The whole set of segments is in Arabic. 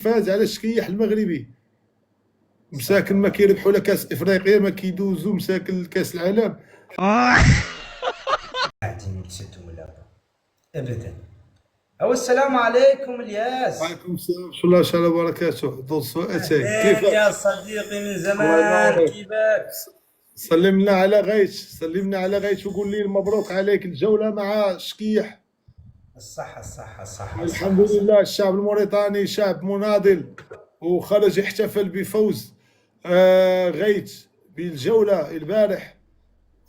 فاز على الشكيح المغربي. مساكن ما كيربحوا لا كاس افريقيا ما كيدوزوا مساكن كاس العالم. قاعدين يتسدوا من الهواء ابدا. او السلام عليكم الياس. وعليكم السلام ورحمه الله تعالى وبركاته. دوسو اتاي كيفك يا صديقي من زمان؟ كيفك؟ سلمنا على غيث وقول لي مبروك عليك الجوله مع شكيح. الصحة الحمد لله. الشعب الموريتاني شعب مناضل وخرج يحتفل بفوز غيث بالجوله البارح.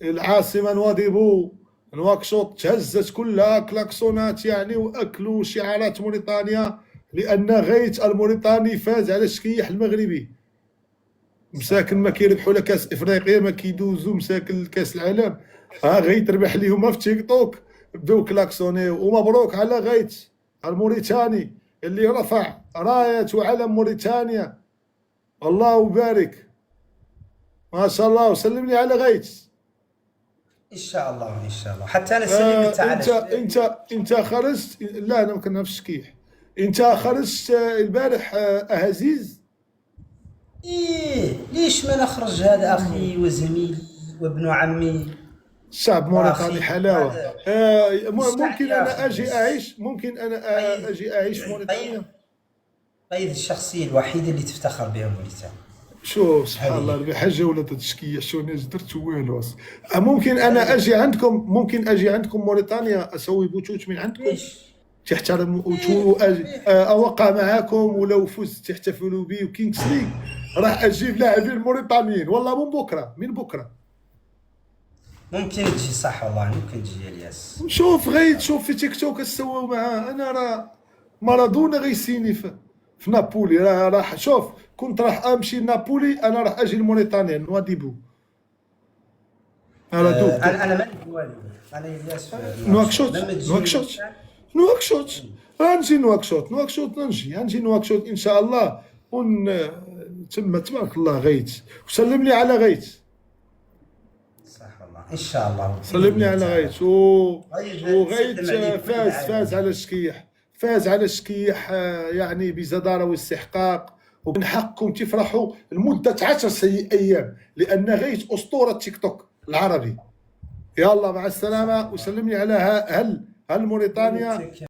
العاصمه نواكشوط تهزت كلها كلاكسونات يعني واكلوا شعارات موريتانيا لان غيث الموريتاني فاز على الشكيح المغربي. مساكن ما كيربحوا لا كاس افريقيا ما كيدوزوا مساكن كاس العالم. غيث ربح ليهم في تيك توك بداو كلاكسونيو. ومبروك على غيث الموريتاني اللي رفع رايه وعلم موريتانيا. الله يبارك ما شاء الله. وسلم لي على غيث ان شاء الله حتى انا سلمت على انت خرجت. لا انا ما كنا في الشكيح. انت خرجت البارح اهزيز. ليش ما نخرج؟ هذا اخي وزميلي وابن عمي. الشعب موريتاني حلاوه. ممكن انا اجي اعيش موريتانيا. قيد الشخصيه الوحيده اللي تفتخر بها موريتانيا. شوف سبحان الله بحاجه ولا الشكيح شو درت والو. ممكن انا اجي عندكم موريتانيا اسوي بوتوت من عندكم تحترم اوقع معاكم. ولو فزت تحتفلوا بي وكينغز ليغ راح اجيب لاعبين موريتانيين والله من بكره ممكن تجي. صح والله ممكن تجي الياس. شوف غيث شوف في تيك توك سواو معاه. انا راه مارادونا غيسيني في نابولي. راح شوف كنت راح امشي لنابولي انا راح اجي لموريتانيا نواديبو. انا ماني بوالي. انا الياس نواكشوط غنجي نواكشوط ان شاء الله. تم تبارك الله غيث. وسلم لي على غيث. صح والله ان شاء الله. سلم لي على غيث. وغيث فاز على الشكيح يعني بجدارة واستحقاق. ومن حقكم تفرحوا لمدة 10 أيام لأن غيث أسطورة تيك توك العربي. يلا مع السلامة. وسلم لي على هل موريتانيا.